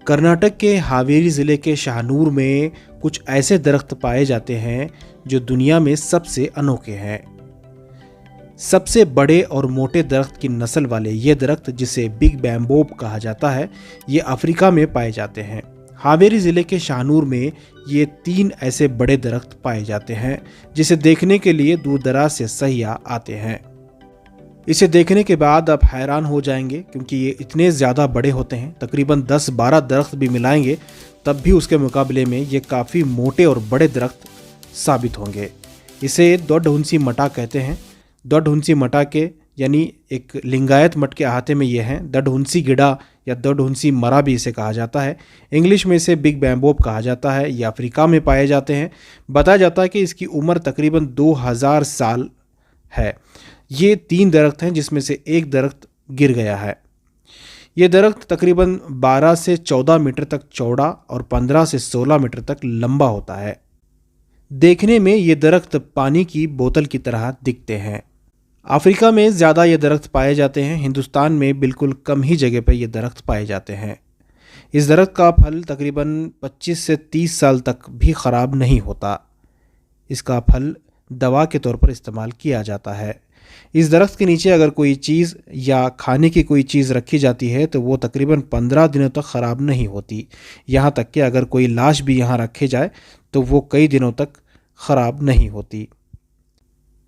कर्नाटक के हावेरी ज़िले के शाहनूर में कुछ ऐसे दरख्त पाए जाते हैं जो दुनिया में सबसे अनोखे हैं। सबसे बड़े और मोटे दरख्त की नस्ल वाले ये दरख्त, जिसे बिग बैम्बोब कहा जाता है, ये अफ्रीका में पाए जाते हैं। हावेरी ज़िले के शाहनूर में ये 3 ऐसे बड़े दरख्त पाए जाते हैं जिसे देखने के लिए दूर दराज से सयाह आते हैं। इसे देखने के बाद आप हैरान हो जाएंगे, क्योंकि ये इतने ज़्यादा बड़े होते हैं। तकरीबन 10-12 दरख्त भी मिलाएंगे तब भी उसके मुकाबले में ये काफ़ी मोटे और बड़े दरख्त साबित होंगे। इसे दोडहुंसी मटा कहते हैं। दोडहुंसी मटा के यानी एक लिंगायत मठ के अहाते में ये हैं। दोडहुंसी गिड़ा या दोडहुंसी मरा भी इसे कहा जाता है। इंग्लिश में इसे बिग बैम्बोब कहा जाता है। ये अफ्रीका में पाए जाते हैं। बताया जाता है कि इसकी उम्र तकरीबन 2000 साल है। ये 3 दरख्त हैं जिसमें से एक दरख्त गिर गया है। ये दरख्त तकरीबन 12 से 14 मीटर तक चौड़ा और 15 से 16 मीटर तक लंबा होता है। देखने में ये दरख्त पानी की बोतल की तरह दिखते हैं। अफ्रीका में ज़्यादा ये दरख्त पाए जाते हैं। हिंदुस्तान में बिल्कुल कम ही जगह पर ये दरख्त पाए जाते हैं। इस दरख्त का फल तकरीबन 25 से 30 साल तक भी ख़राब नहीं होता। इसका फल दवा के तौर पर इस्तेमाल किया जाता है। इस दरख्त के नीचे अगर कोई चीज़ या खाने की कोई चीज़ रखी जाती है तो वो तकरीबन 15 दिनों तक ख़राब नहीं होती। यहाँ तक कि अगर कोई लाश भी यहाँ रखे जाए तो वो कई दिनों तक ख़राब नहीं होती।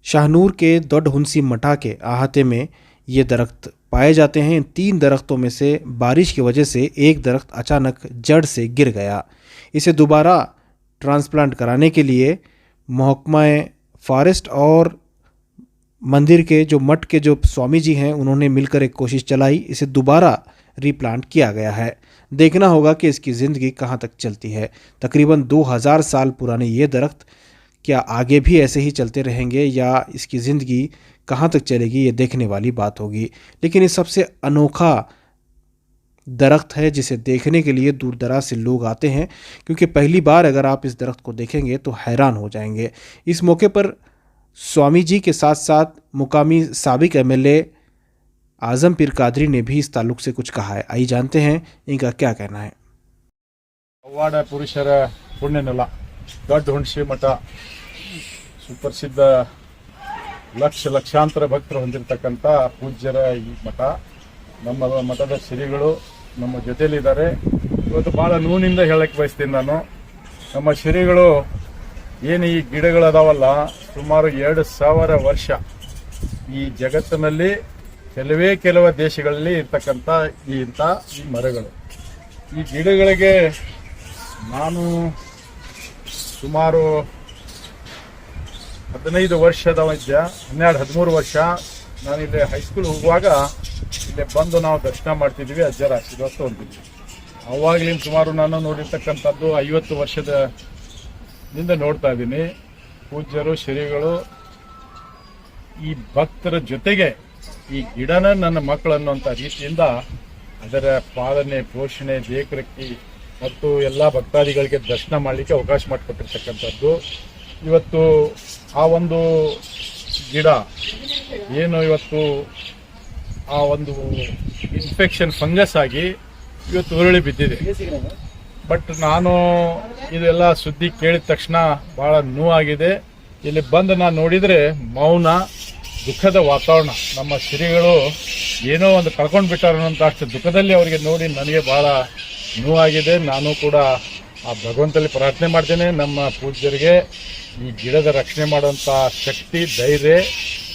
शाहनूर के दोडहुंसी मठा के अहाते में ये दरख्त पाए जाते हैं। इन 3 दरख्तों में से बारिश की वजह से एक दरख्त अचानक जड़ से गिर गया। इसे दोबारा ट्रांसप्लांट कराने के लिए महकमा फॉरेस्ट और मंदिर के जो मठ के जो स्वामी जी हैं उन्होंने मिलकर एक कोशिश चलाई। इसे दोबारा रीप्लांट किया गया है। देखना होगा कि इसकी ज़िंदगी कहाँ तक चलती है। तकरीबन 2000 साल पुराने ये दरख्त क्या आगे भी ऐसे ही चलते रहेंगे या इसकी ज़िंदगी कहाँ तक चलेगी, ये देखने वाली बात होगी। लेकिन ये सबसे अनोखा दरख्त है जिसे देखने के लिए दूर दराज से लोग आते हैं, क्योंकि पहली बार अगर आप इस दरख्त को देखेंगे तो हैरान हो जाएंगे। इस मौके पर स्वामी जी के साथ साथ मुकामी साबिक एमएलए आज़म पीर कादरी ने भी इस ताल्लुक से कुछ कहा है। आइए जानते हैं इनका क्या कहना है। ಪವಾಡ ಪುರುಷರ ಪುಣ್ಯನೆಲ ದೊಡ್ಡಹುಣಸಿ ಮಠ ಸುಪ್ರಸಿದ್ಧ ಲಕ್ಷಾಂತರ ಭಕ್ತರು ಹೊಂದಿರತಕ್ಕಂಥ ಪೂಜ್ಯರ ಈ ಮಠ, ನಮ್ಮ ಮಠದ ಶ್ರೀಗಳು ನಮ್ಮ ಜೊತೆಯಲ್ಲಿದ್ದಾರೆ. ಇವತ್ತು ಭಾಳ ನೋವಿನಿಂದ ಹೇಳಕ್ಕೆ ಬಯಸ್ತೀನಿ ನಾನು. ನಮ್ಮ ಶ್ರೀಗಳು ಏನು ಈ ಗಿಡಗಳದಾವಲ್ಲ, ಸುಮಾರು 2000 ವರ್ಷ ಈ ಜಗತ್ತಿನಲ್ಲಿ ಕೆಲವೇ ದೇಶಗಳಲ್ಲಿ ಇರ್ತಕ್ಕಂಥ ಈ ಮರಗಳು. ಈ ಗಿಡಗಳಿಗೆ ನಾನು ಸುಮಾರು 15 ವರ್ಷದ ಇದ್ದೆ, 12-13 ವರ್ಷ ನಾನಿಲ್ಲಿ ಹೈಸ್ಕೂಲ್ ಹೋಗುವಾಗ ಇಲ್ಲೇ ಬಂದು ನಾವು ದರ್ಶನ ಮಾಡ್ತಿದ್ವಿ, ಅಜ್ಜರ ಆಶೀರ್ವಾದ ಹೊಂದಿದ್ವಿ. ಅವಾಗಲಿಂದ ಸುಮಾರು ನಾನು ನೋಡಿರ್ತಕ್ಕಂಥದ್ದು 50 ವರ್ಷದಿಂದ ನೋಡ್ತಾ ಇದ್ದೀನಿ. ಪೂಜ್ಯರು ಶ್ರೀಗಳು ಈ ಭಕ್ತರ ಜೊತೆಗೆ ಈ ಗಿಡನ ನನ್ನ ಮಕ್ಕಳು ಅನ್ನುವಂಥ ರೀತಿಯಿಂದ ಅದರ ಪಾಲನೆ, ಪೋಷಣೆ, ದೇಖರೇಖೆ ಮತ್ತು ಎಲ್ಲ ಭಕ್ತಾದಿಗಳಿಗೆ ದರ್ಶನ ಮಾಡಲಿಕ್ಕೆ ಅವಕಾಶ ಮಾಡಿಕೊಟ್ಟಿರ್ತಕ್ಕಂಥದ್ದು. ಇವತ್ತು ಆ ಒಂದು ಗಿಡ ಏನು ಇವತ್ತು ಆ ಒಂದು ಇನ್ಫೆಕ್ಷನ್ ಫಂಗಸ್ ಆಗಿ ಇವತ್ತು ಉರುಳಿ ಬಿದ್ದಿದೆ. ಬಟ್ ನಾನು ಇದೆಲ್ಲ ಸುದ್ದಿ ಕೇಳಿದ ತಕ್ಷಣ ಭಾಳ ನೋವಾಗಿದೆ. ಇಲ್ಲಿ ಬಂದು ನಾನು ನೋಡಿದರೆ ಮೌನ, ದುಃಖದ ವಾತಾವರಣ. ನಮ್ಮ ಶ್ರೀಗಳು ಏನೋ ಒಂದು ಕಳ್ಕೊಂಡು ಬಿಟ್ಟಾರ ಅನ್ನೋಂಥ ಅಷ್ಟು ದುಃಖದಲ್ಲಿ ಅವರಿಗೆ ನೋಡಿ ನನಗೆ ಭಾಳ ನೋವಾಗಿದೆ. ನಾನು ಕೂಡ ಆ ಭಗವಂತಲ್ಲಿ ಪ್ರಾರ್ಥನೆ ಮಾಡ್ತೇನೆ, ನಮ್ಮ ಪೂಜ್ಯರಿಗೆ ಈ ಗಿಡದ ರಕ್ಷಣೆ ಮಾಡುವಂಥ ಶಕ್ತಿ, ಧೈರ್ಯ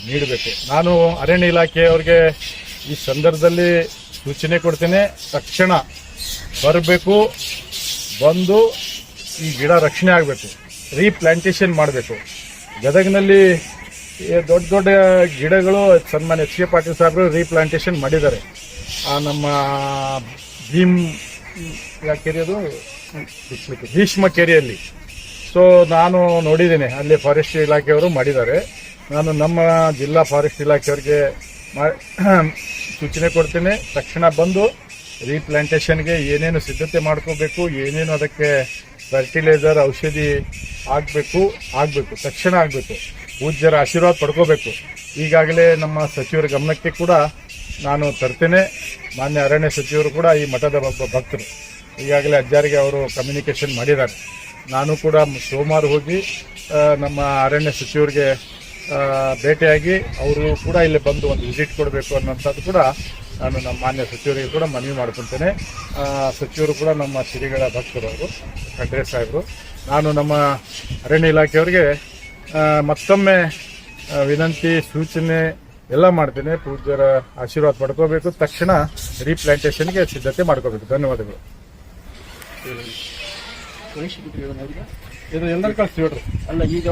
ನೀಡಬೇಕು. ನಾನು ಅರಣ್ಯ ಇಲಾಖೆಯವ್ರಿಗೆ ಈ ಸಂದರ್ಭದಲ್ಲಿ ಸೂಚನೆ ಕೊಡ್ತೇನೆ, ತಕ್ಷಣ ಬರಬೇಕು, ಬಂದು ಈ ಗಿಡ ರಕ್ಷಣೆ ಆಗಬೇಕು, ರೀಪ್ಲಾಂಟೇಷನ್ ಮಾಡಬೇಕು. ಗದಗಿನಲ್ಲಿ ದೊಡ್ಡ ಗಿಡಗಳು ಸನ್ಮಾನ್ಯ ಎಚ್ ಕೆ ಪಾಟೀಲ್ ಸಾಹೇಬರು ರೀಪ್ಲಾಂಟೇಷನ್ ಮಾಡಿದ್ದಾರೆ. ನಮ್ಮ ಭೀಷ್ಮ ಕೆರೆಯಲ್ಲಿ. ಸೊ ನಾನು ನೋಡಿದ್ದೇನೆ, ಅಲ್ಲಿ ಫಾರೆಸ್ಟ್ ಇಲಾಖೆಯವರು ಮಾಡಿದ್ದಾರೆ. ನಾನು ನಮ್ಮ ಜಿಲ್ಲಾ ಫಾರೆಸ್ಟ್ ಇಲಾಖೆಯವರಿಗೆ ಸೂಚನೆ ಕೊಡ್ತೇನೆ, ತಕ್ಷಣ ಬಂದು ರೀಪ್ಲಾಂಟೇಷನ್ಗೆ ಏನೇನು ಸಿದ್ಧತೆ ಮಾಡ್ಕೋಬೇಕು, ಏನೇನು ಅದಕ್ಕೆ ಫರ್ಟಿಲೈಸರ್, ಔಷಧಿ ಆಗಬೇಕು, ತಕ್ಷಣ ಆಗಬೇಕು. ಪೂಜ್ಯರ ಆಶೀರ್ವಾದ ಪಡ್ಕೋಬೇಕು. ಈಗಾಗಲೇ ನಮ್ಮ ಸಚಿವರ ಗಮನಕ್ಕೆ ಕೂಡ ನಾನು ತರ್ತೇನೆ. ಮಾನ್ಯ ಅರಣ್ಯ ಸಚಿವರು ಕೂಡ ಈ ಮಠದ ಒಬ್ಬ ಭಕ್ತರು, ಈಗಾಗಲೇ ಅಜ್ಜಾರಿಗೆ ಅವರು ಕಮ್ಯುನಿಕೇಷನ್ ಮಾಡಿದ್ದಾರೆ. ನಾನು ಕೂಡ ಸೋಮವಾರ ಹೋಗಿ ನಮ್ಮ ಅರಣ್ಯ ಸಚಿವರಿಗೆ ಭೇಟಿಯಾಗಿ ಅವರು ಕೂಡ ಇಲ್ಲಿ ಬಂದು ಒಂದು ವಿಸಿಟ್ ಕೊಡಬೇಕು ಅನ್ನೋಂಥದ್ದು ಕೂಡ ನಾನು ನಮ್ಮ ಮಾನ್ಯ ಸಚಿವರಿಗೆ ಕೂಡ ಮನವಿ ಮಾಡ್ಕೊತೇನೆ. ಸಚಿವರು ಕೂಡ ನಮ್ಮ ಶ್ರೀಗಳ ಭಕ್ತರು ಅವರು, ಖಂಡ್ರೆ ಸಾಹೇಬರು. ನಾನು ನಮ್ಮ ಅರಣ್ಯ ಇಲಾಖೆಯವರಿಗೆ ಮತ್ತೊಮ್ಮೆ ವಿನಂತಿ, ಸೂಚನೆ ಎಲ್ಲ ಮಾಡ್ತೇನೆ. ಪೂಜ್ಯರ ಆಶೀರ್ವಾದ ಪಡ್ಕೋಬೇಕು, ತಕ್ಷಣ ರೀಪ್ಲಾಂಟೇಷನ್ಗೆ ಸಿದ್ಧತೆ ಮಾಡ್ಕೋಬೇಕು. ಧನ್ಯವಾದಗಳು. ಇದು ಎಲ್ಲರೂ ಕಳಿಸ್ತೀವಿ. ಅಲ್ಲ ಈಗ